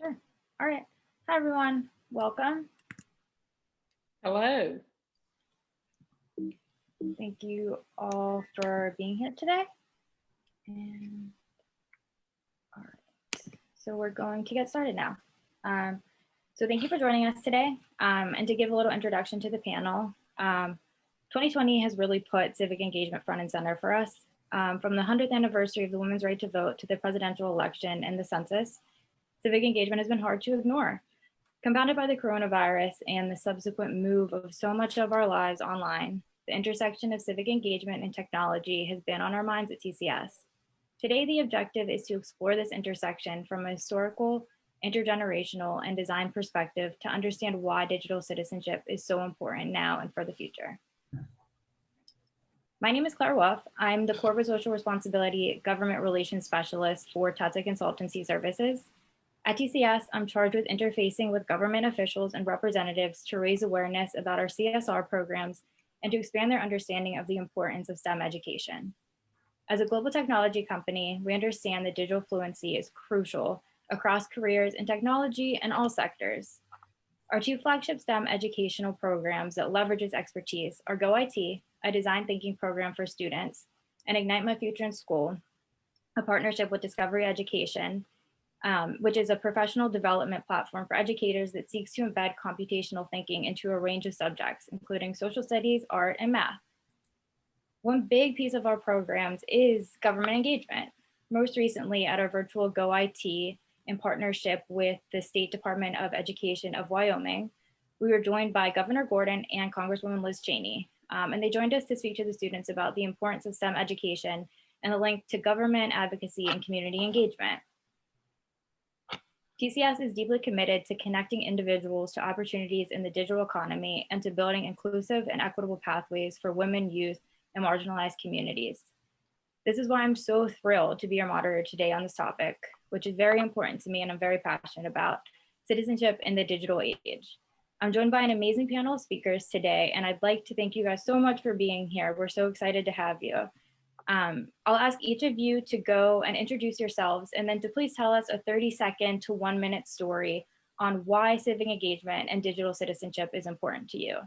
Sure. All right. Hi, everyone. Welcome. Hello. Thank you all for being here today. And all right. So we're going to get started now. So thank you for joining us today. And to give a little introduction to the panel, 2020 has really put civic engagement front and center for us. From the 100th anniversary of the women's right to vote to the presidential election and the census, civic engagement has been hard to ignore. Compounded by the coronavirus and the subsequent move of so much of our lives online, the intersection of civic engagement and technology has been on our minds at TCS. Today, the objective is to explore this intersection from a historical, intergenerational, and design perspective to understand why digital citizenship is so important now and for the future. My name is Claire Wolf. I'm the Corporate Social Responsibility Government Relations Specialist for Tata Consultancy Services. At TCS, I'm charged with interfacing with government officials and representatives to raise awareness about our CSR programs and to expand their understanding of the importance of STEM education. As a global technology company, we understand that digital fluency is crucial across careers in technology and all sectors. Our two flagship STEM educational programs that leverage this expertise are GoIT, a design thinking program for students, and Ignite My Future in School, a partnership with Discovery Education, which is a professional development platform for educators that seeks to embed computational thinking into a range of subjects, including social studies, art, and math. One big piece of our programs is government engagement. Most recently at our virtual GoIT in partnership with the State Department of Education of Wyoming, we were joined by Governor Gordon and Congresswoman Liz Cheney. And they joined us to speak to the students about the importance of STEM education and the link to government advocacy and community engagement. TCS is deeply committed to connecting individuals to opportunities in the digital economy and to building inclusive and equitable pathways for women, youth, and marginalized communities. This is why I'm so thrilled to be your moderator today on this topic, which is very important to me and I'm very passionate about: citizenship in the digital age. I'm joined by an amazing panel of speakers today, and I'd like to thank you guys so much for being here. We're so excited to have you. I'll ask each of you to go and introduce yourselves and then to please tell us a 30-second to 1-minute story on why civic engagement and digital citizenship is important to you.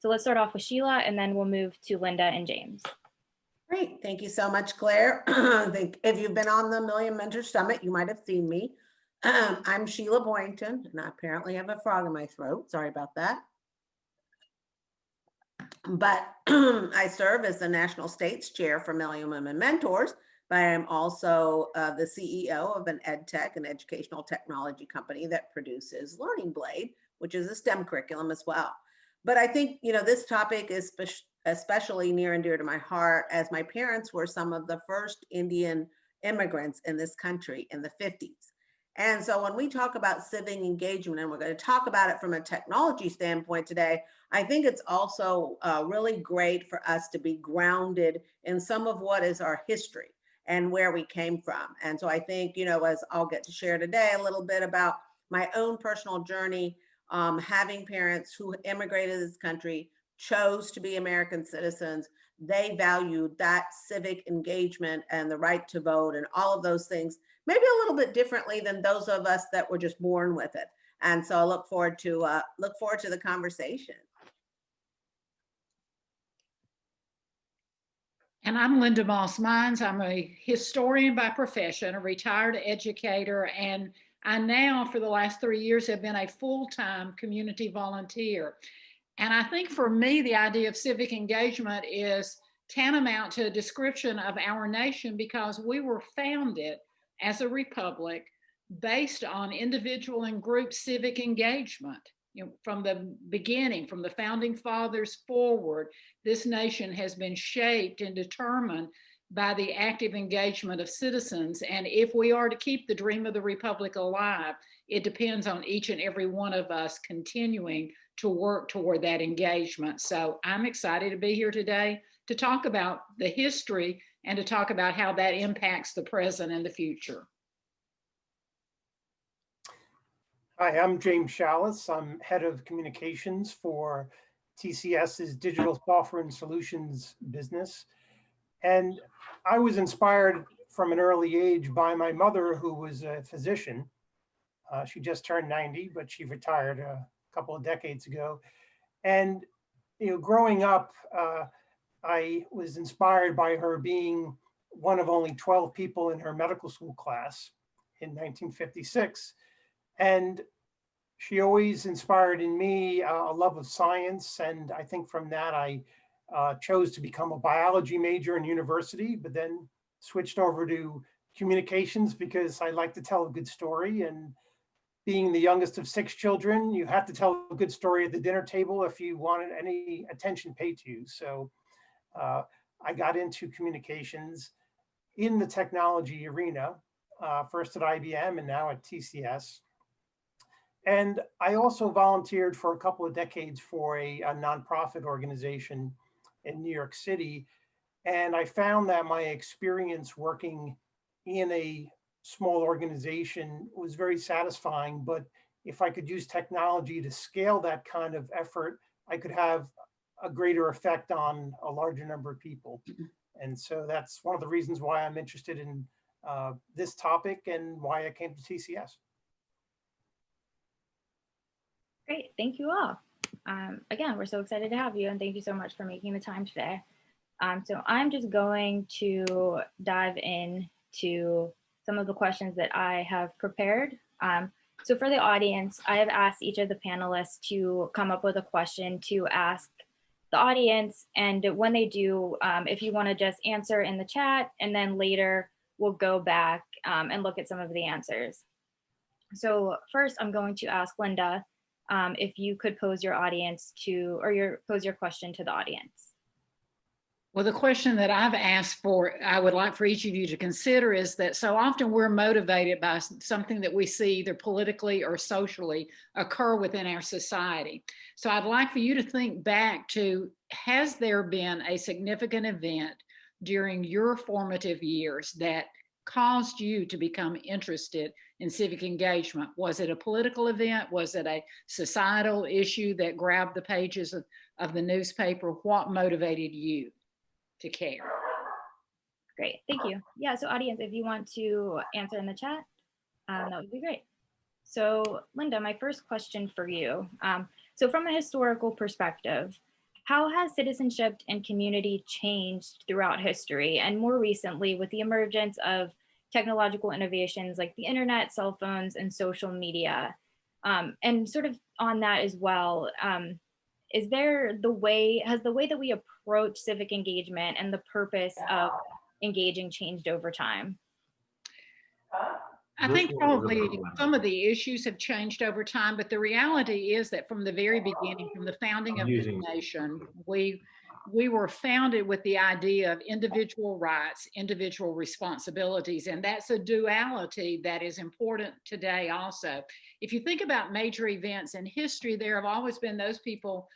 So let's start off with Sheila and then we'll move to Linda and James. Great, thank you so much, Claire. I think if you've been on the Million Mentor Summit, you might have seen me. I'm Sheila Boynton, and I apparently have a frog in my throat. Sorry about that. But I serve as the National States Chair for Million Women Mentors, but I am also the CEO of an EdTech, an educational technology company that produces Learning Blade, which is a STEM curriculum as well. But I think, this topic is especially near and dear to my heart, as my parents were some of the first Indian immigrants in this country in the 50s. And so when we talk about civic engagement, and we're going to talk about it from a technology standpoint today, I think it's also really great for us to be grounded in some of what is our history and where we came from. And so I think, as I'll get to share today a little bit about my own personal journey, having parents who immigrated to this country, chose to be American citizens, they valued that civic engagement and the right to vote and all of those things, maybe a little bit differently than those of us that were just born with it. And so I look forward to the conversation. And I'm Linda Moss Mines. I'm a historian by profession, a retired educator, and I now, for the last 3 years, have been a full-time community volunteer. And I think for me, the idea of civic engagement is tantamount to a description of our nation, because we were founded as a republic based on individual and group civic engagement. From the beginning, from the founding fathers forward, this nation has been shaped and determined by the active engagement of citizens. And if we are to keep the dream of the republic alive, it depends on each and every one of us continuing to work toward that engagement. So I'm excited to be here today to talk about the history and to talk about how that impacts the present and the future. Hi, I'm James Shallis. I'm head of communications for TCS's digital software and solutions business. And I was inspired from an early age by my mother, who was a physician. She just turned 90, but she retired a couple of decades ago. And growing up, I was inspired by her being one of only 12 people in her medical school class in 1956. And she always inspired in me a love of science. And I think from that, I chose to become a biology major in university, but then switched over to communications because I like to tell a good story. And being the youngest of 6 children, you have to tell a good story at the dinner table if you wanted any attention paid to you. So I got into communications in the technology arena, first at IBM and now at TCS. And I also volunteered for a couple of decades for a nonprofit organization in New York City. And I found that my experience working in a small organization was very satisfying. But if I could use technology to scale that kind of effort, I could have a greater effect on a larger number of people. And so that's one of the reasons why I'm interested in this topic and why I came to TCS. Great, thank you all. Again, we're so excited to have you, and thank you so much for making the time today. So I'm just going to dive into some of the questions that I have prepared. So for the audience, I have asked each of the panelists to come up with a question to ask the audience. And when they do, if you want to just answer in the chat, and then later we'll go back and look at some of the answers. So first, I'm going to ask Linda if you could pose your audience to, or pose your question to the audience. Well, the question that I've asked for, I would like for each of you to consider is that so often we're motivated by something that we see either politically or socially occur within our society. So I'd like for you to think back to, has there been a significant event during your formative years that caused you to become interested in civic engagement? Was it a political event? Was it a societal issue that grabbed the pages of the newspaper? What motivated you to care? Great, thank you. Yeah, so audience, if you want to answer in the chat, that would be great. So Linda, my first question for you. So from a historical perspective, how has citizenship and community changed throughout history, and more recently with the emergence of technological innovations like the internet, cell phones, and social media? And sort of on that as well, has the way that we approach civic engagement and the purpose of engaging changed over time? I think probably some of the issues have changed over time, but the reality is that from the very beginning, from the founding of this nation, we were founded with the idea of individual rights, individual responsibilities, and that's a duality that is important today also. If you think about major events in history, there have always been those people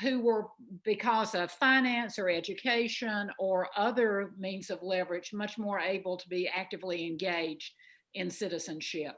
who were, because of finance or education or other means of leverage, much more able to be actively engaged in citizenship.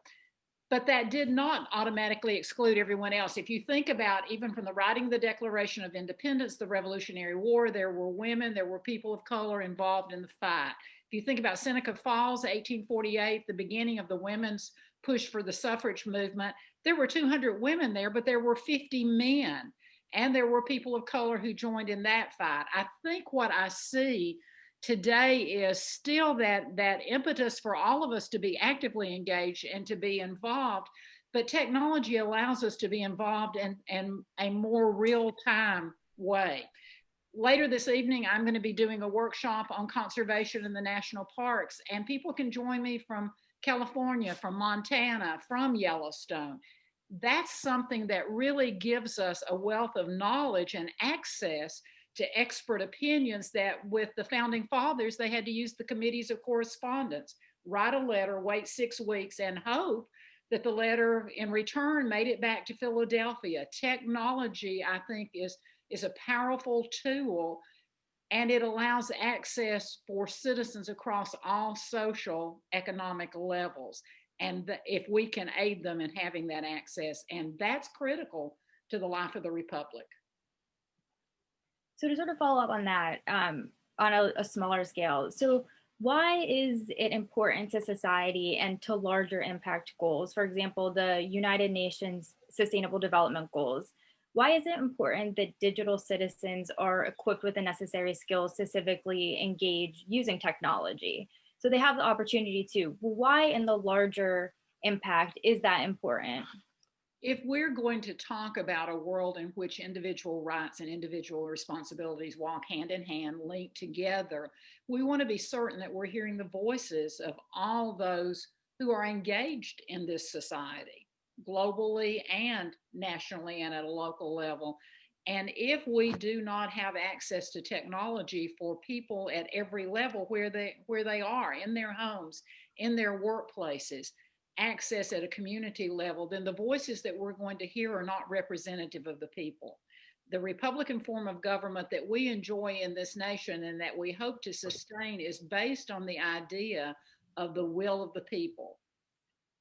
But that did not automatically exclude everyone else. If you think about, even from the writing of the Declaration of Independence, the Revolutionary War, there were women, there were people of color involved in the fight. If you think about Seneca Falls, 1848, the beginning of the women's push for the suffrage movement, there were 200 women there, but there were 50 men. And there were people of color who joined in that fight. I think what I see today is still that impetus for all of us to be actively engaged and to be involved, but technology allows us to be involved in a more real-time way. Later this evening, I'm going to be doing a workshop on conservation in the national parks, and people can join me from California, from Montana, from Yellowstone. That's something that really gives us a wealth of knowledge and access to expert opinions that with the founding fathers, they had to use the committees of correspondence, write a letter, wait 6 weeks, and hope that the letter in return made it back to Philadelphia. Technology, I think, is a powerful tool, and it allows access for citizens across all social, economic levels. And if we can aid them in having that access, and that's critical to the life of the Republic. So to sort of follow up on that, on a smaller scale, so Why is it important to society and to larger impact goals? For example, the United Nations Sustainable Development Goals. Why is it important that digital citizens are equipped with the necessary skills to civically engage using technology? So they have the opportunity to. Why in the larger impact is that important? If we're going to talk about a world in which individual rights and individual responsibilities walk hand in hand, linked together, we want to be certain that we're hearing the voices of all those who are engaged in this society, globally and nationally and at a local level. And if we do not have access to technology for people at every level where they are in their homes, in their workplaces, access at a community level, then the voices that we're going to hear are not representative of the people. The Republican form of government that we enjoy in this nation and that we hope to sustain is based on the idea of the will of the people,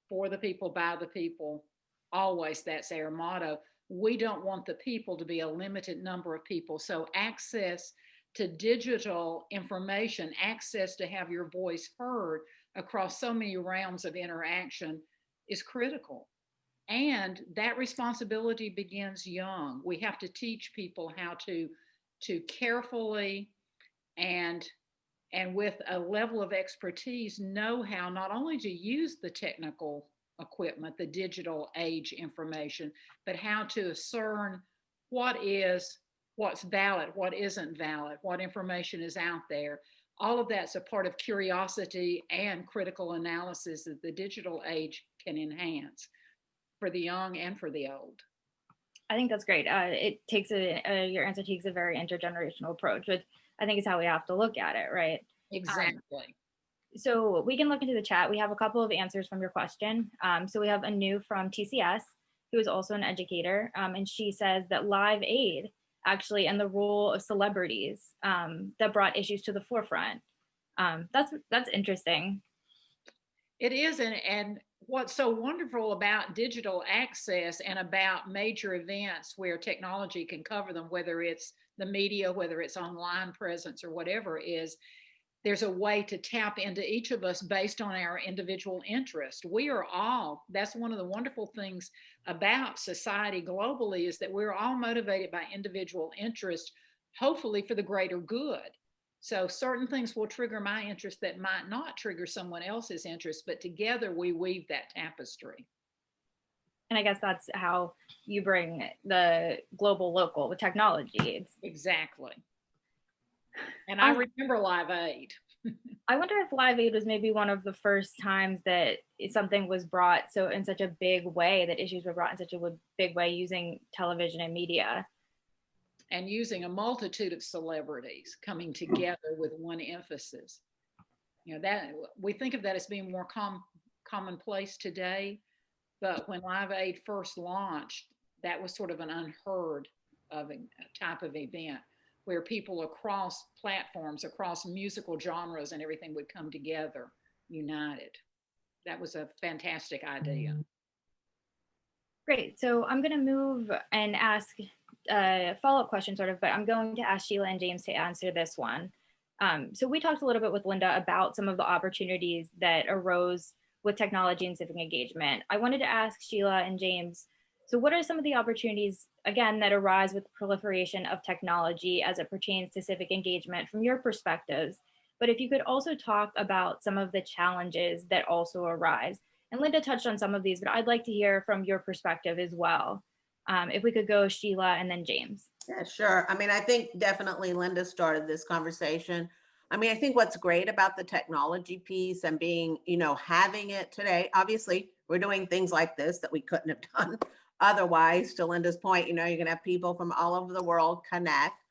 for the people, by the people. Always, that's our motto. We don't want the people to be a limited number of people. So, access to digital information, access to have your voice heard across so many realms of interaction is critical. And that responsibility begins young. We have to teach people how to carefully and with a level of expertise know how not only to use the technical equipment, the digital age information, but how to discern what's valid, what isn't valid, what information is out there. All of that's a part of curiosity and critical analysis that the digital age can enhance for the young and for the old. I think that's great. It takes your answer takes a very intergenerational approach, which I think is how we have to look at it, right? Exactly. So we can look into the chat. We have a couple of answers from your question. So we have Anu from TCS, who is also an educator, and she says that Live Aid actually and the role of celebrities that brought issues to the forefront. That's interesting. It is, and what's so wonderful about digital access and about major events where technology can cover them, whether it's the media, whether it's online presence or whatever, is there's a way to tap into each of us based on our individual interest. We are all, that's one of the wonderful things about society globally, is that we're all motivated by individual interest, hopefully for the greater good. So certain things will trigger my interest that might not trigger someone else's interest, but together we weave that tapestry. And I guess that's how you bring the global local with technology. Exactly. And I remember Live Aid. I wonder if Live Aid was maybe one of the first times that something was brought so in such a big way, that issues were brought in such a big way using television and media. And using a multitude of celebrities coming together with one emphasis. You know, that we think of that as being more commonplace today, but when Live Aid first launched, that was sort of an unheard of a type of event where people across platforms, across musical genres and everything would come together united. That was a fantastic idea. Great. So I'm going to move and ask a follow-up question sort of, but I'm going to ask Sheila and James to answer this one. So we talked a little bit with Linda about some of the opportunities that arose with technology and civic engagement. I wanted to ask Sheila and James, so what are some of the opportunities, again, that arise with the proliferation of technology as it pertains to civic engagement from your perspectives? But if you could also talk about some of the challenges that also arise. And Linda touched on some of these, but I'd like to hear from your perspective as well. If we could go Sheila and then James. Yeah, sure. I mean, I think definitely Linda started this conversation. I mean, I think what's great about the technology piece and being, having it today, obviously we're doing things like this that we couldn't have done otherwise. To Linda's point, you're going to have people from all over the world connect.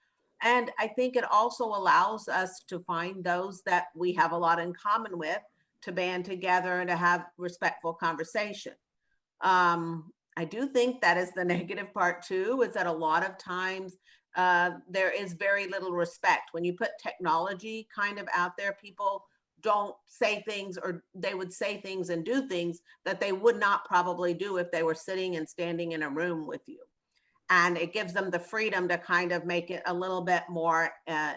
And I think it also allows us to find those that we have a lot in common with, to band together and to have respectful conversation. I do think that is the negative part too, is that a lot of times there is very little respect. When you put technology kind of out there, people don't say things, or they would say things and do things that they would not probably do if they were sitting and standing in a room with you. and it gives them the freedom to kind of make it a little bit more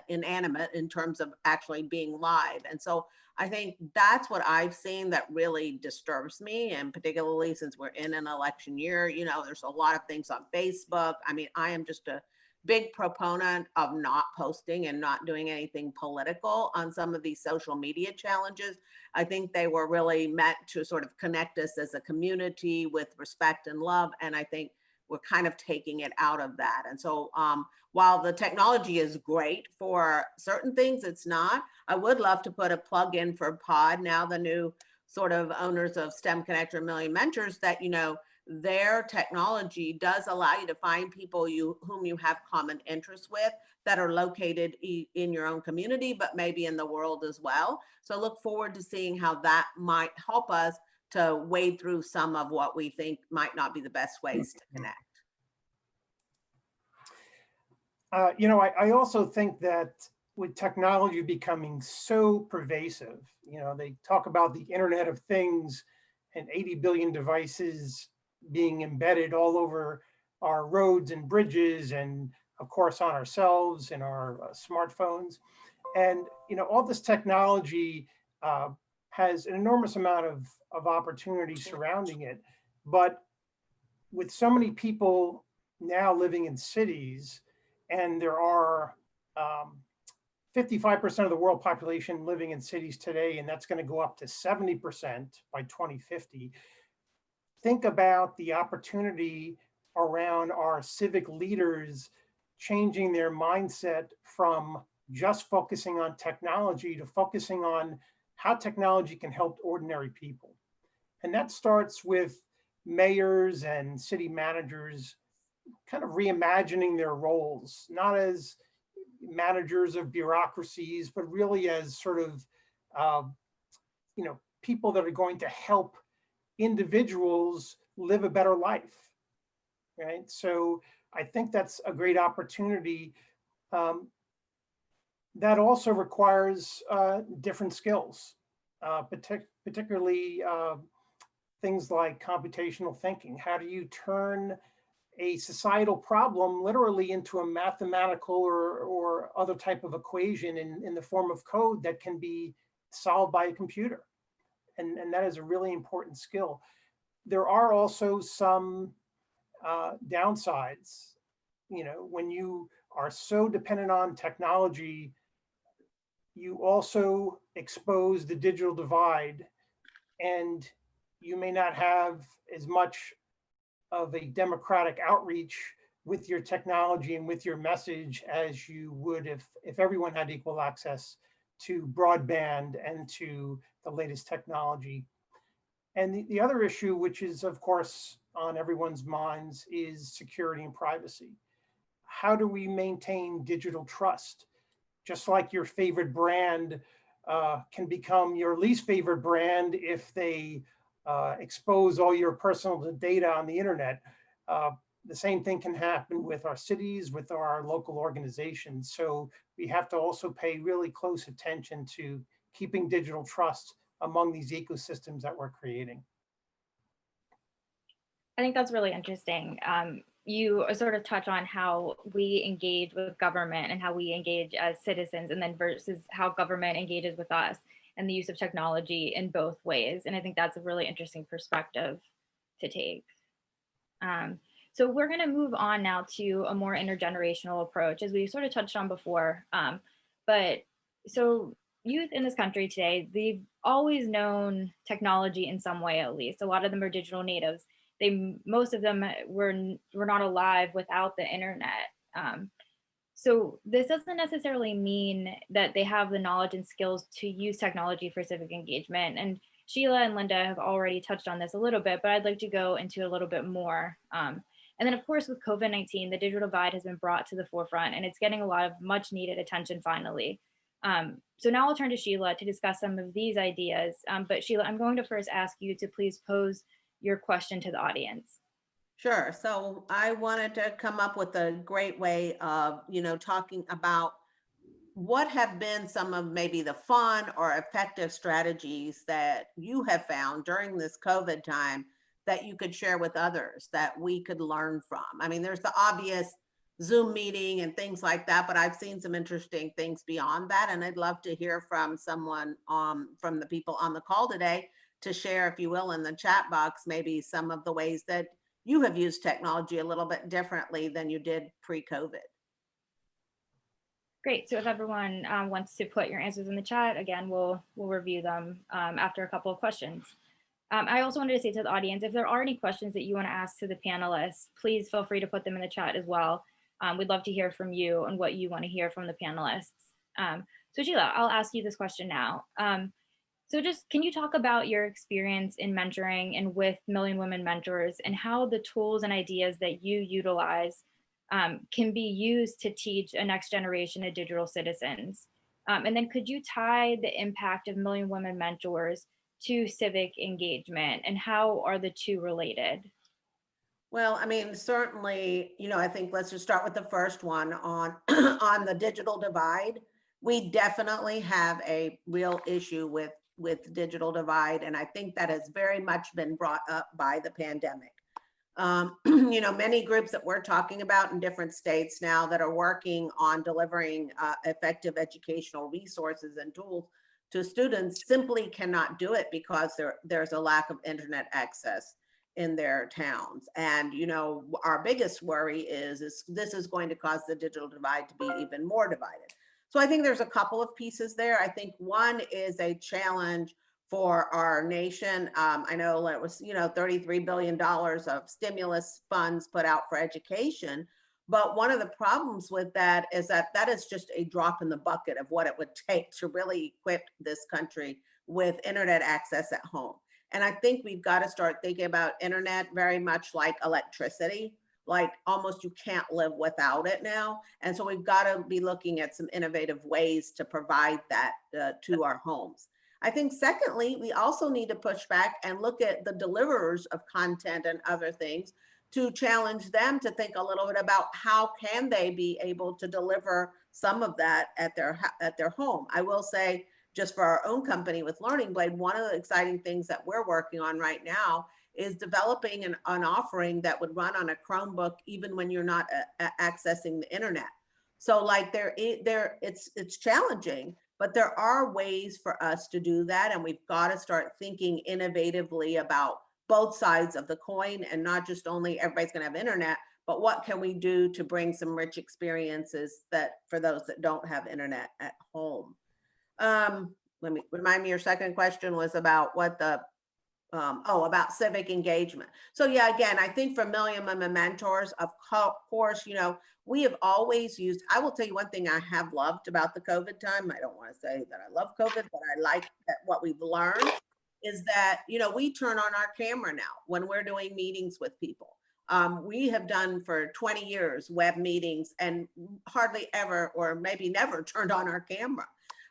inanimate in terms of actually being live. And so I think that's what I've seen that really disturbs me. And particularly since we're in an election year, you know, there's a lot of things on Facebook. I mean, I am just a big proponent of not posting and not doing anything political on some of these social media challenges. I think they were really meant to sort of connect us as a community with respect and love. And I think we're kind of taking it out of that. And so while the technology is great for certain things, it's not. I would love to put a plug in for Pod, now the new sort of owners of STEM Connector Million Mentors, that, you know, their technology does allow you to find people whom you have common interests with that are located in your own community, but maybe in the world as well. So look forward to seeing how that might help us to wade through some of what we think might not be the best ways to connect. You know, I also think that with technology becoming so pervasive, you know, they talk about the Internet of Things and 80 billion devices being embedded all over our roads and bridges, and of course on ourselves and our smartphones. And, you know, all this technology has an enormous amount of opportunity surrounding it. But with so many people now living in cities, and there are 55% of the world population living in cities today, and that's going to go up to 70% by 2050. Think about the opportunity around our civic leaders changing their mindset from just focusing on technology to focusing on how technology can help ordinary people. And that starts with mayors and city managers kind of reimagining their roles, not as managers of bureaucracies, but really as sort of, you know, people that are going to help individuals live a better life, right? So I think that's a great opportunity. That also requires different skills, particularly things like computational thinking. How do you turn a societal problem literally into a mathematical or other type of equation in the form of code that can be solved by a computer? And that is a really important skill. There are also some downsides. You know, when you are so dependent on technology, you also expose the digital divide, and you may not have as much of a democratic outreach with your technology and with your message as you would if everyone had equal access to broadband and to the latest technology. And the other issue, which is of course on everyone's minds, is security and privacy. How do we maintain digital trust? Just like your favorite brand can become your least favorite brand if they expose all your personal data on the internet. The same thing can happen with our cities, with our local organizations. So we have to also pay really close attention to keeping digital trust among these ecosystems that we're creating. I think that's really interesting. You sort of touch on how we engage with government and how we engage as citizens, and then versus how government engages with us and the use of technology in both ways. And I think that's a really interesting perspective to take. So we're going to move on now to a more intergenerational approach, as we sort of touched on before. But so youth in this country today, they've always known technology in some way, at least. A lot of them are digital natives. Most of them were not alive without the internet. So this doesn't necessarily mean that they have the knowledge and skills to use technology for civic engagement. And Sheila and Linda have already touched on this a little bit, but I'd like to go into a little bit more. And then of course, with COVID-19, the digital divide has been brought to the forefront, and it's getting a lot of much needed attention finally. So now I'll turn to Sheila to discuss some of these ideas. But Sheila, I'm going to first ask you to please pose your question to the audience. Sure. So I wanted to come up with a great way of, you know, talking about what have been some of maybe the fun or effective strategies that you have found during this COVID time that you could share with others that we could learn from? I mean, there's the obvious Zoom meeting and things like that, but I've seen some interesting things beyond that. And I'd love to hear from someone from the people on the call today to share, if you will, in the chat box, maybe some of the ways that you have used technology a little bit differently than you did pre-COVID. Great. So if everyone wants to put your answers in the chat, again, we'll review them after a couple of questions. I also wanted to say to the audience, if there are any questions that you want to ask to the panelists, please feel free to put them in the chat as well. We'd love to hear from you and what you want to hear from the panelists. So Sheila, I'll ask you this question now. So just, can you talk about your experience in mentoring and with Million Women Mentors and how the tools and ideas that you utilize can be used to teach a next generation of digital citizens? And then could you tie the impact of Million Women Mentors to civic engagement, and how are the two related? Well, I mean, certainly, I think let's just start with the first one on on the digital divide. We definitely have a real issue with digital divide, and I think that has very much been brought up by the pandemic. Many groups that we're talking about in different states now that are working on delivering effective educational resources and tools to students simply cannot do it because there's a lack of internet access in their towns. And, our biggest worry is this is going to cause the digital divide to be even more divided. So I think there's a couple of pieces there. I think one is a challenge for our nation. I know it was, $33 billion of stimulus funds put out for education. But one of the problems with that is that is just a drop in the bucket of what it would take to really equip this country with internet access at home. And I think we've got to start thinking about internet very much like electricity, like almost you can't live without it now. And so we've got to be looking at some innovative ways to provide that to our homes. I think secondly, we also need to push back and look at the deliverers of content and other things to challenge them to think a little bit about how can they be able to deliver some of that at their home. I will say, just for our own company with Learning Blade, one of the exciting things that we're working on right now is developing an offering that would run on a Chromebook even when you're not accessing the internet. So like it's challenging, but there are ways for us to do that. And we've got to start thinking innovatively about both sides of the coin, and not just only everybody's going to have internet, but what can we do to bring some rich experiences that for those that don't have internet at home. Let me remind me, your second question was about what the about civic engagement. So yeah, again, I think for Million Women Mentors, of course, we have always used, I will tell you one thing I have loved about the COVID time. I don't want to say that I love COVID, but I like that what we've learned is that, we turn on our camera now when we're doing meetings with people. We have done for 20 years web meetings and hardly ever, or maybe never, turned on our camera.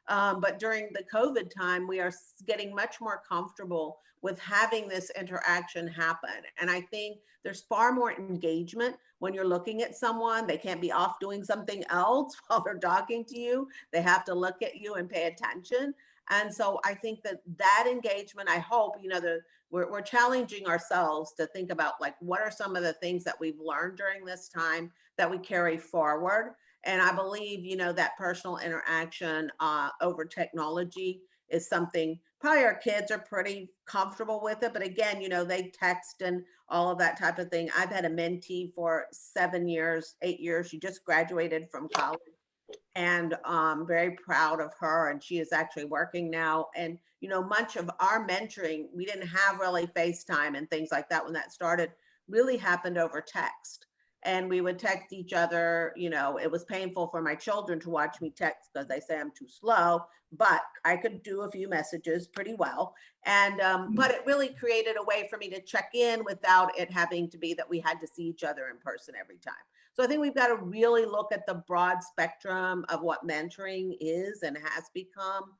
But during the COVID time, we are getting much more comfortable with having this interaction happen. And I think there's far more engagement when you're looking at someone. They can't be off doing something else while they're talking to you. They have to look at you and pay attention. And so I think that engagement, I hope, we're challenging ourselves to think about, like, what are some of the things that we've learned during this time that we carry forward. And I believe, that personal interaction over technology is something, probably our kids are pretty comfortable with it. But again, they text and all of that type of thing. I've had a mentee for 8 years. She just graduated from college, and I'm very proud of her. And she is actually working now. And, much of our mentoring, we didn't have really FaceTime and things like that when that started, really happened over text. And we would text each other. It was painful for my children to watch me text because they say I'm too slow, but I could do a few messages pretty well. And, but it really created a way for me to check in without it having to be that we had to see each other in person every time. So I think we've got to really look at the broad spectrum of what mentoring is and has become.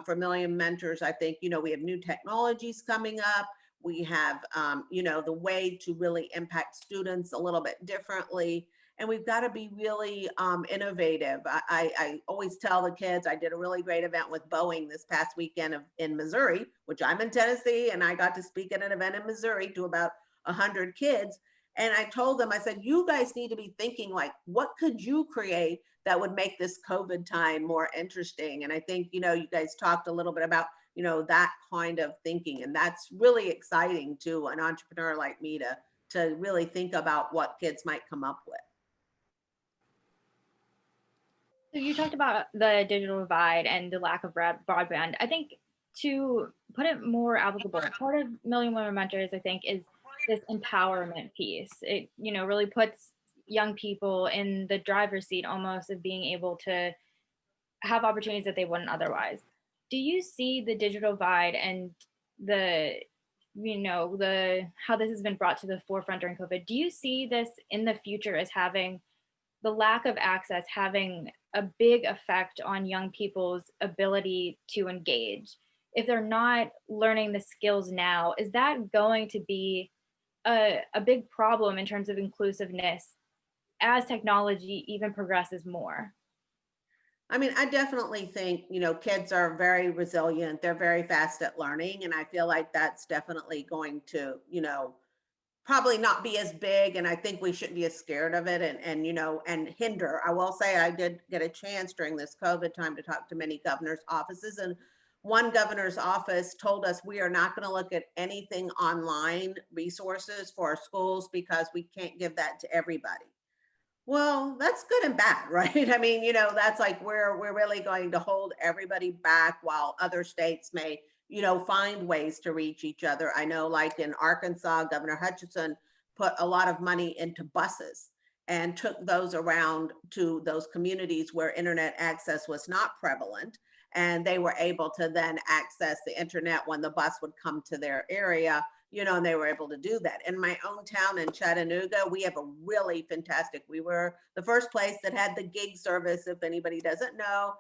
For Million Mentors, I think, we have new technologies coming up. We have, the way to really impact students a little bit differently. and we've got to be really innovative. I always tell the kids, I did a really great event with Boeing this past weekend in Missouri, which I'm in Tennessee, and I got to speak at an event in Missouri to about 100 kids. And I told them, I said, you guys need to be thinking like, what could you create that would make this COVID time more interesting? And I think, you guys talked a little bit about, that kind of thinking. And that's really exciting to an entrepreneur like me to really think about what kids might come up with. So you talked about the digital divide and the lack of broadband. I think to put it more applicable, part of Million Women Mentors, I think, is this empowerment piece. It, really puts young people in the driver's seat almost of being able to have opportunities that they wouldn't otherwise. Do you see the digital divide and the how this has been brought to the forefront during COVID? Do you see this in the future as having the lack of access having a big effect on young people's ability to engage? If they're not learning the skills now, is that going to be a big problem in terms of inclusiveness as technology even progresses more? I mean, I definitely think, kids are very resilient. They're very fast at learning. And I feel like that's definitely going to, probably not be as big. And I think we shouldn't be as scared of it and hinder. I will say I did get a chance during this COVID time to talk to many governors' offices. And one governor's office told us we are not going to look at anything online resources for our schools because we can't give that to everybody. Well, that's good and bad, right? I mean, that's like we're really going to hold everybody back while other states may, find ways to reach each other. I know like in Arkansas, Governor Hutchinson put a lot of money into buses and took those around to those communities where internet access was not prevalent. And they were able to then access the internet when the bus would come to their area, and they were able to do that. In my own town in Chattanooga, we have a really fantastic, we were the first place that had the gig service, if anybody doesn't know,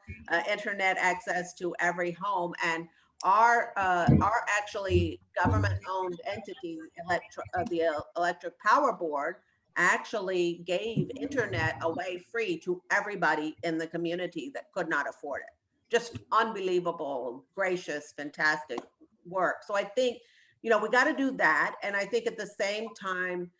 internet access to every home. And our actually government-owned entity, the Electric Power Board, actually gave internet away free to everybody in the community that could not afford it. Just unbelievable, gracious, fantastic work. So I think, we got to do that. And I think at the same time,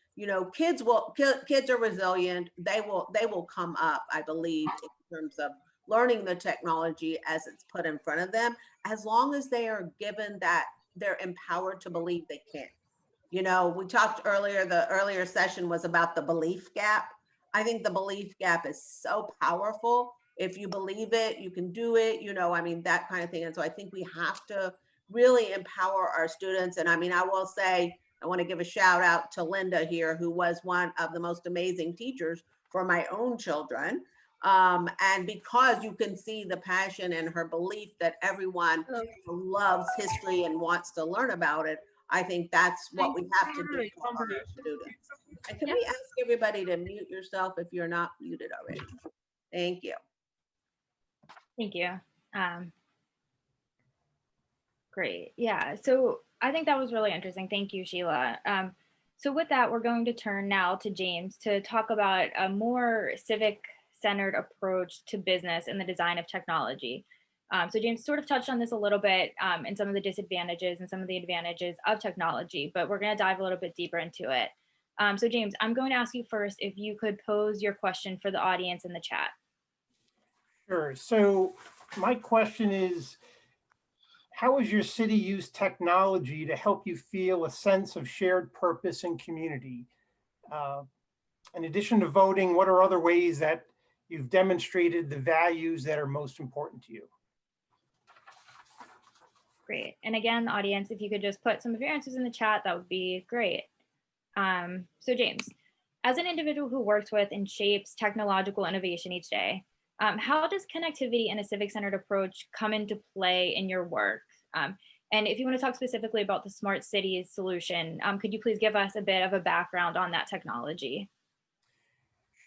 kids are resilient. They will come up, I believe, in terms of learning the technology as it's put in front of them, as long as they are given that they're empowered to believe they can. We talked earlier, the earlier session was about the belief gap. I think the belief gap is so powerful. If you believe it, you can do it, I mean, that kind of thing. And so I think we have to really empower our students. And I mean, I will say, I want to give a shout out to Linda here, who was one of the most amazing teachers for my own children. And because you can see the passion and her belief that everyone loves history and wants to learn about it, I think that's what we have to do for our students. And can we ask everybody to mute yourself if you're not muted already? Thank you. Thank you. Great. Yeah. So I think that was really interesting. Thank you, Sheila. So with that, we're going to turn now to James to talk about a more civic-centered approach to business and the design of technology. So James sort of touched on this a little bit and some of the disadvantages and some of the advantages of technology, but we're going to dive a little bit deeper into it. So James, I'm going to ask you first if you could pose your question for the audience in the chat. Sure. So my question is, how has your city used technology to help you feel a sense of shared purpose and community? In addition to voting, what are other ways that you've demonstrated the values that are most important to you? Great. And again, audience, if you could just put some of your answers in the chat, that would be great. So James, as an individual who works with and shapes technological innovation each day, how does connectivity and a civic-centered approach come into play in your work? And if you want to talk specifically about the Smart Cities solution, could you please give us a bit of a background on that technology?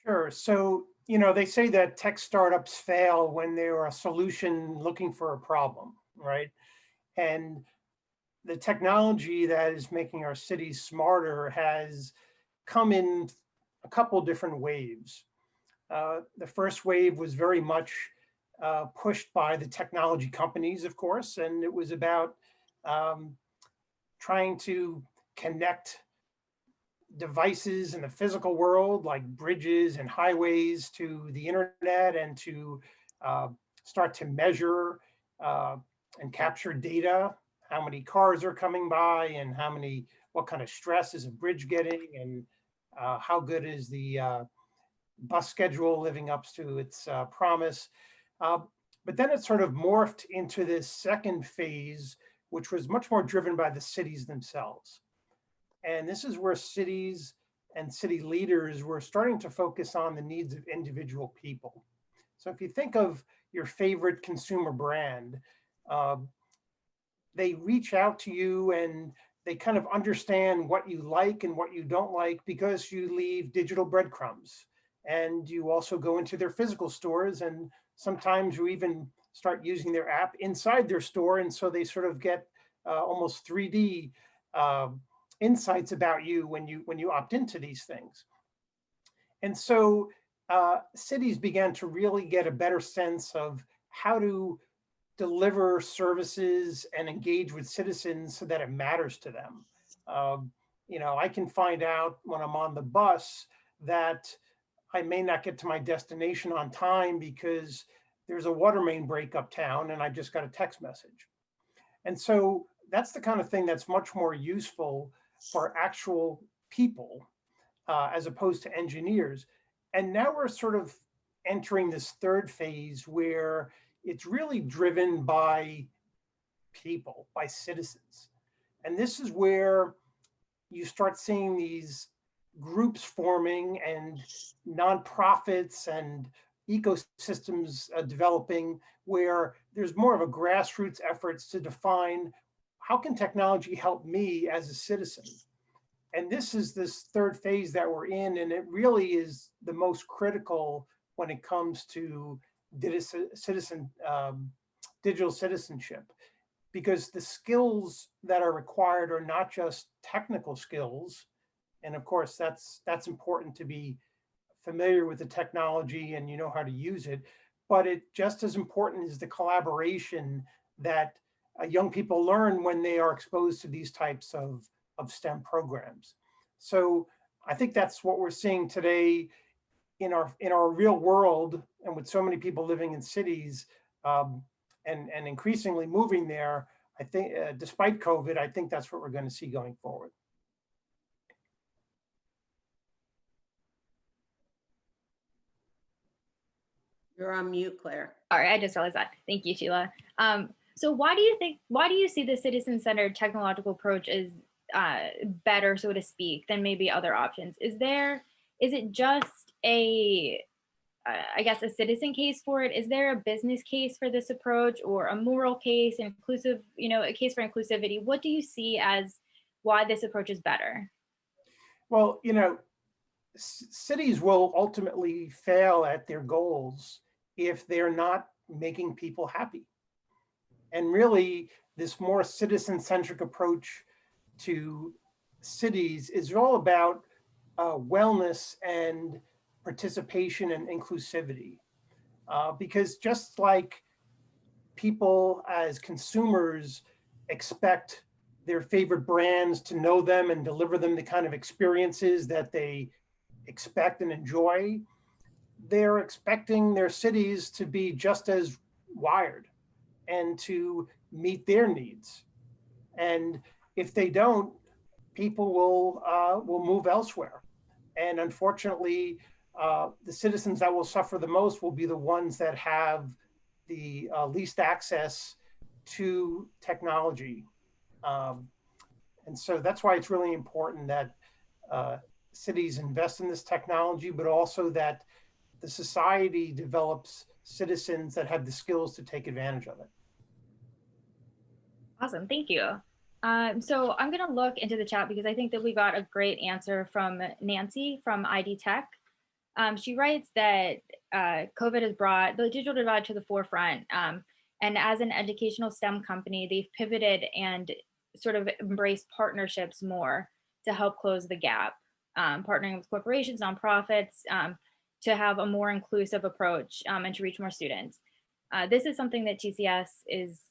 Sure. So, they say that tech startups fail when they're a solution looking for a problem, right? And the technology that is making our cities smarter has come in a couple different waves. The first wave was very much pushed by the technology companies, of course, and it was about trying to connect devices in the physical world, like bridges and highways, to the internet, and to start to measure and capture data, how many cars are coming by, and what kind of stress is a bridge getting, and how good is the bus schedule living up to its promise. But then it sort of morphed into this second phase, which was much more driven by the cities themselves. And this is where cities and city leaders were starting to focus on the needs of individual people. So if you think of your favorite consumer brand, they reach out to you and they kind of understand what you like and what you don't like because you leave digital breadcrumbs. And you also go into their physical stores, and sometimes you even start using their app inside their store. And so they sort of get almost 3D insights about you when you opt into these things. And so cities began to really get a better sense of how to deliver services and engage with citizens so that it matters to them. I can find out when I'm on the bus that I may not get to my destination on time because there's a water main break uptown and I just got a text message. And so that's the kind of thing that's much more useful for actual people as opposed to engineers. And now we're sort of entering this third phase where it's really driven by people, by citizens. And this is where you start seeing these groups forming and nonprofits and ecosystems developing, where there's more of a grassroots efforts to define how can technology help me as a citizen. And this is this third phase that we're in, and it really is the most critical when it comes to digital citizenship, because the skills that are required are not just technical skills. And of course, that's important to be familiar with the technology and you know how to use it. But it just as important is the collaboration that young people learn when they are exposed to these types of STEM programs. So I think that's what we're seeing today in our real world, and with so many people living in cities and increasingly moving there. I think despite COVID, I think that's what we're going to see going forward. You're on mute, Claire. All right, I just realized that. Thank you, Sheila. So why do you see the citizen-centered technological approach as better, so to speak, than maybe other options? Is it just a citizen case for it? Is there a business case for this approach, or a moral case, a case for inclusivity? What do you see as why this approach is better? Well, cities will ultimately fail at their goals if they're not making people happy. And really, this more citizen-centric approach to cities is all about wellness and participation and inclusivity. Because just like people as consumers expect their favorite brands to know them and deliver them the kind of experiences that they expect and enjoy, they're expecting their cities to be just as wired and to meet their needs. And if they don't, people will move elsewhere. And unfortunately, the citizens that will suffer the most will be the ones that have the least access to technology. And so that's why it's really important that cities invest in this technology, but also that the society develops citizens that have the skills to take advantage of it. Awesome, thank you. So I'm going to look into the chat because I think that we got a great answer from Nancy from ID Tech. She writes that COVID has brought the digital divide to the forefront. And as an educational STEM company, they've pivoted and sort of embraced partnerships more to help close the gap. partnering with corporations, nonprofits, to have a more inclusive approach and to reach more students. This is something that TCS is,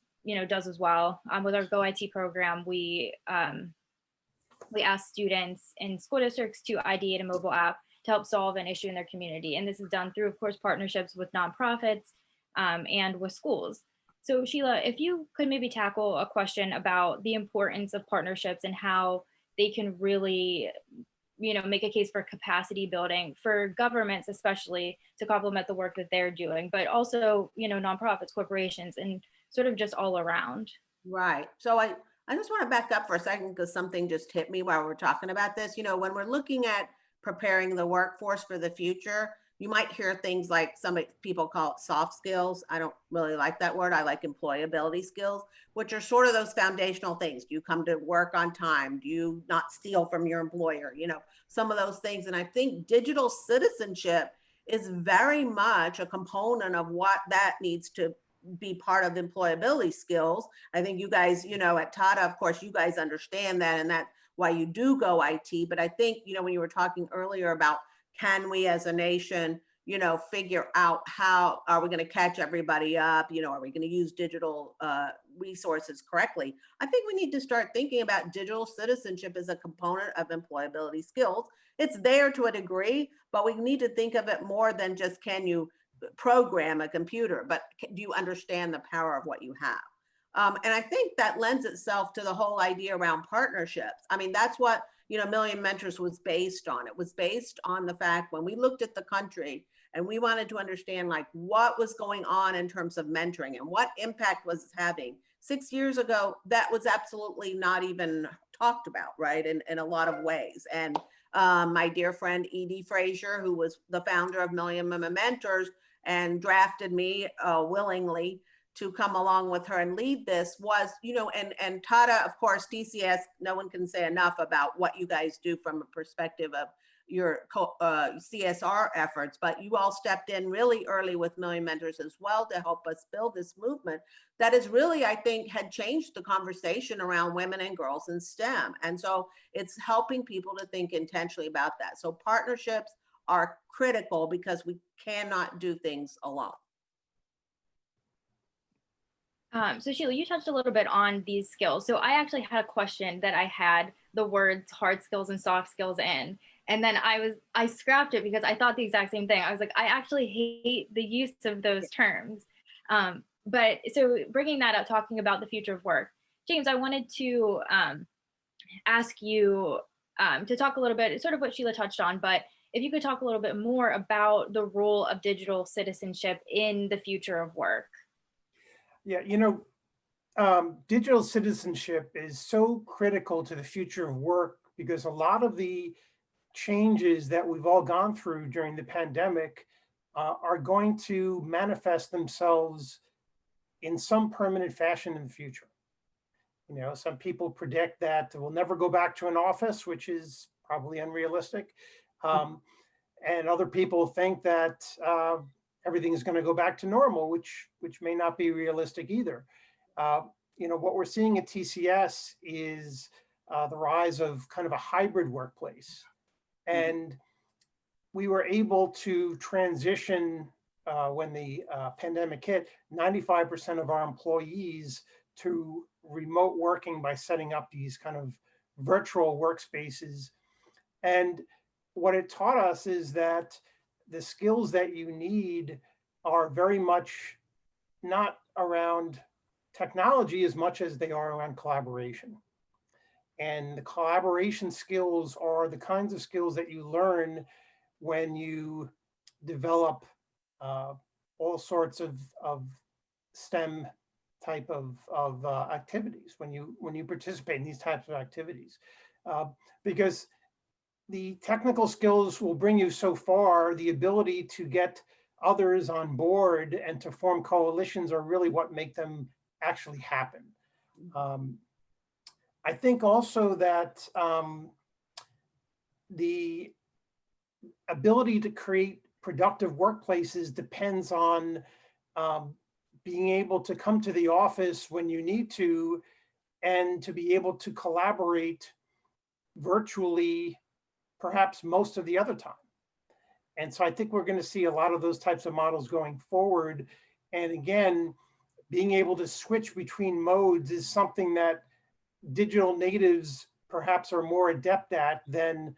does as well. With our Go IT program, we ask students in school districts to ideate a mobile app to help solve an issue in their community. And this is done through, of course, partnerships with nonprofits and with schools. So Sheila, if you could maybe tackle a question about the importance of partnerships and how they can really, make a case for capacity building for governments, especially to complement the work that they're doing, but also, nonprofits, corporations, and sort of just all around. Right. So I just want to back up for a second because something just hit me while we're talking about this. When we're looking at preparing the workforce for the future, you might hear things like some people call it soft skills. I don't really like that word. I like employability skills, which are sort of those foundational things. Do you come to work on time? Do you not steal from your employer? Some of those things. And I think digital citizenship is very much a component of what that needs to be part of employability skills. I think you guys, at Tata, of course, you guys understand that, and that's why you do Go IT. But I think, when you were talking earlier about can we as a nation, figure out how are we going to catch everybody up? Are we going to use digital resources correctly? I think we need to start thinking about digital citizenship as a component of employability skills. It's there to a degree, but we need to think of it more than just can you program a computer, but do you understand the power of what you have? And I think that lends itself to the whole idea around partnerships. I mean, that's what, Million Mentors was based on. It was based on the fact when we looked at the country and we wanted to understand like what was going on in terms of mentoring and what impact was it having. 6 years ago, that was absolutely not even talked about, right? In a lot of ways. And my dear friend, Edie Frazier, who was the founder of Million Women Mentors and drafted me willingly to come along with her and lead this was, and Tata, of course, TCS, no one can say enough about what you guys do from a perspective of your CSR efforts, but you all stepped in really early with Million Mentors as well to help us build this movement that is really, I think, had changed the conversation around women and girls in STEM. And so it's helping people to think intentionally about that. So partnerships are critical because we cannot do things alone. So Sheila, you touched a little bit on these skills. So I actually had a question that I had the words hard skills and soft skills in. And then I scrapped it because I thought the exact same thing. I was like, I actually hate the use of those terms. But so bringing that up, talking about the future of work, James, I wanted to ask you to talk a little bit, sort of what Sheila touched on, but if you could talk a little bit more about the role of digital citizenship in the future of work. Yeah, digital citizenship is so critical to the future of work because a lot of the changes that we've all gone through during the pandemic are going to manifest themselves in some permanent fashion in the future. Some people predict that we'll never go back to an office, which is probably unrealistic. And other people think that everything is going to go back to normal, which may not be realistic either. What we're seeing at TCS is the rise of kind of a hybrid workplace. And we were able to transition when the pandemic hit, 95% of our employees to remote working by setting up these kind of virtual workspaces. And what it taught us is that the skills that you need are very much not around technology as much as they are around collaboration. And the collaboration skills are the kinds of skills that you learn when you develop all sorts of STEM type of activities, when you participate in these types of activities. Because the technical skills will bring you so far, the ability to get others on board and to form coalitions are really what make them actually happen. I think also that the ability to create productive workplaces depends on being able to come to the office when you need to, and to be able to collaborate virtually perhaps most of the other time. And so I think we're going to see a lot of those types of models going forward. And again, being able to switch between modes is something that digital natives perhaps are more adept at than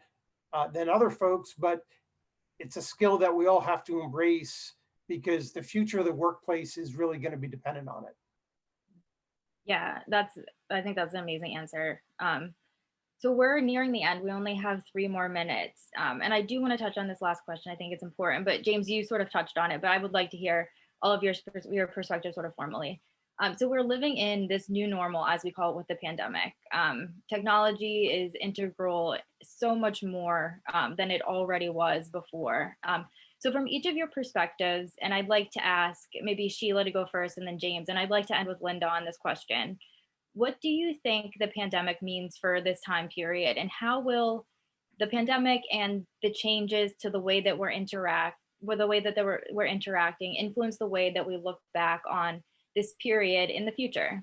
other folks, but it's a skill that we all have to embrace because the future of the workplace is really going to be dependent on it. Yeah, I think that's an amazing answer. So we're nearing the end. We only have 3 more minutes. And I do want to touch on this last question. I think it's important, but James, you sort of touched on it, but I would like to hear all of your perspective sort of formally. So we're living in this new normal, as we call it, with the pandemic. Technology is integral so much more than it already was before. So from each of your perspectives, and I'd like to ask maybe Sheila to go first and then James, and I'd like to end with Linda on this question. What do you think the pandemic means for this time period, and how will the pandemic and the changes to the way that we're interacting influence the way that we look back on this period in the future?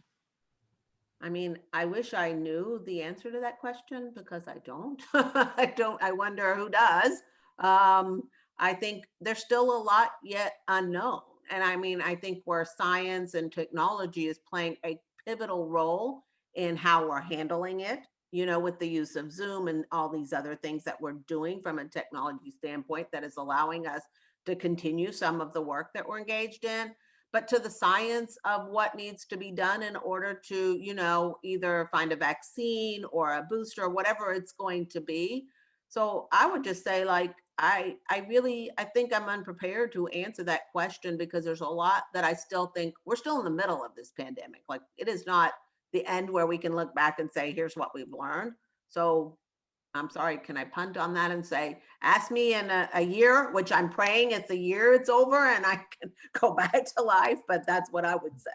I mean, I wish I knew the answer to that question because I don't. I don't. I wonder who does. I think there's still a lot yet unknown. And I mean, I think where science and technology is playing a pivotal role in how we're handling it, with the use of Zoom and all these other things that we're doing from a technology standpoint that is allowing us to continue some of the work that we're engaged in, but to the science of what needs to be done in order to, either find a vaccine or a booster or whatever it's going to be. So I would just say, like, I think I'm unprepared to answer that question because there's a lot that I still think we're still in the middle of this pandemic. Like, it is not the end where we can look back and say, here's what we've learned. So I'm sorry, can I punt on that and say, ask me in a year, which I'm praying it's a year it's over and I can go back to life, but that's what I would say.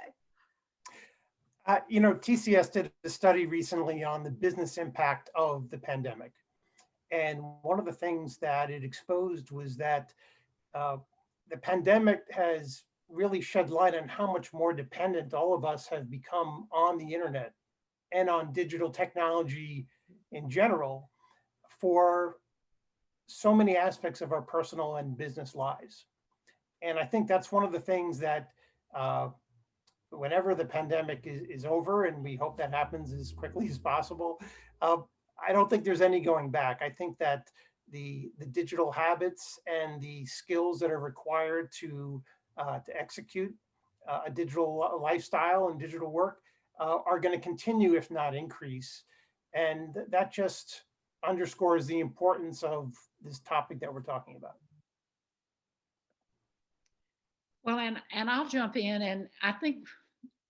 TCS did a study recently on the business impact of the pandemic. And one of the things that it exposed was that the pandemic has really shed light on how much more dependent all of us have become on the internet and on digital technology in general for so many aspects of our personal and business lives. And I think that's one of the things that whenever the pandemic is over, and we hope that happens as quickly as possible, I don't think there's any going back. I think that the digital habits and the skills that are required to execute a digital lifestyle and digital work are going to continue, if not increase. And that just underscores the importance of this topic that we're talking about. Well, and I'll jump in, and I think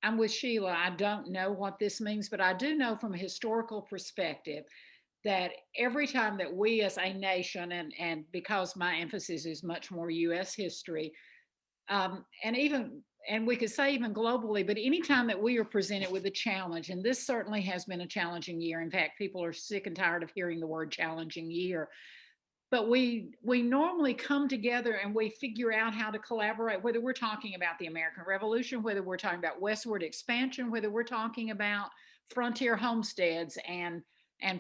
I'm with Sheila. I don't know what this means, but I do know from a historical perspective that every time that we as a nation, and because my emphasis is much more US history, and we could say even globally, but anytime that we are presented with a challenge, and this certainly has been a challenging year. In fact, people are sick and tired of hearing the word challenging year. But we normally come together and we figure out how to collaborate, whether we're talking about the American Revolution, whether we're talking about westward expansion, whether we're talking about frontier homesteads and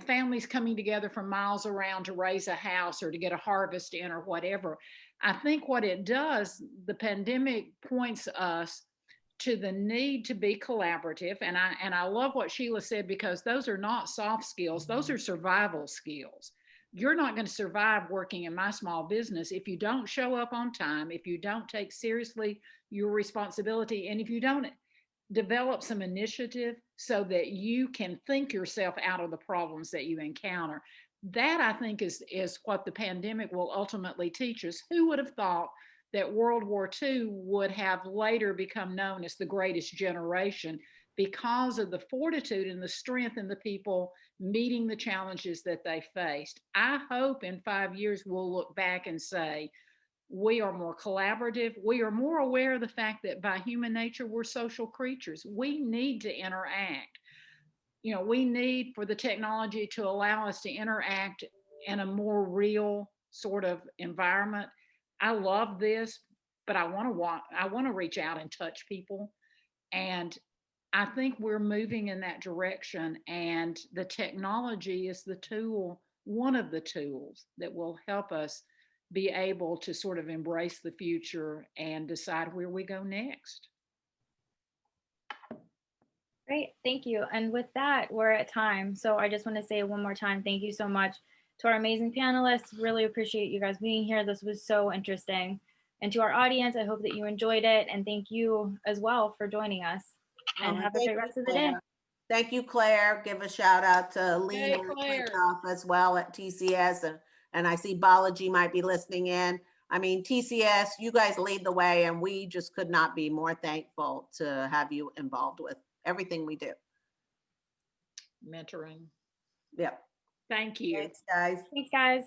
families coming together from miles around to raise a house or to get a harvest in or whatever. I think what it does, the pandemic points us to the need to be collaborative. And I love what Sheila said, because those are not soft skills, those are survival skills. You're not going to survive working in my small business if you don't show up on time, if you don't take seriously your responsibility, and if you don't develop some initiative so that you can think yourself out of the problems that you encounter. That, I think, is what the pandemic will ultimately teach us. Who would have thought that World War II would have later become known as the greatest generation, because of the fortitude and the strength in the people meeting the challenges that they faced. I hope in 5 years we'll look back and say, we are more collaborative. We are more aware of the fact that by human nature, we're social creatures. We need to interact. We need for the technology to allow us to interact in a more real sort of environment. I love this, but I want to reach out and touch people. And I think we're moving in that direction, and the technology is the tool one of the tools that will help us be able to sort of embrace the future and decide where we go next. Great, thank you. And with that, we're at time. So I just want to say one more time, thank you so much to our amazing panelists. Really appreciate you guys being here. This was so interesting. And to our audience, I hope that you enjoyed it. And thank you as well for joining us. And have a great rest of the day. Thank you, Claire. Give a shout out to Lena Claire. as well at TCS. And I see Balaji might be listening in. I mean, TCS, you guys lead the way, and we just could not be more thankful to have you involved with everything we do. Mentoring. Yep. Thank you. Thanks, guys. Thanks, guys.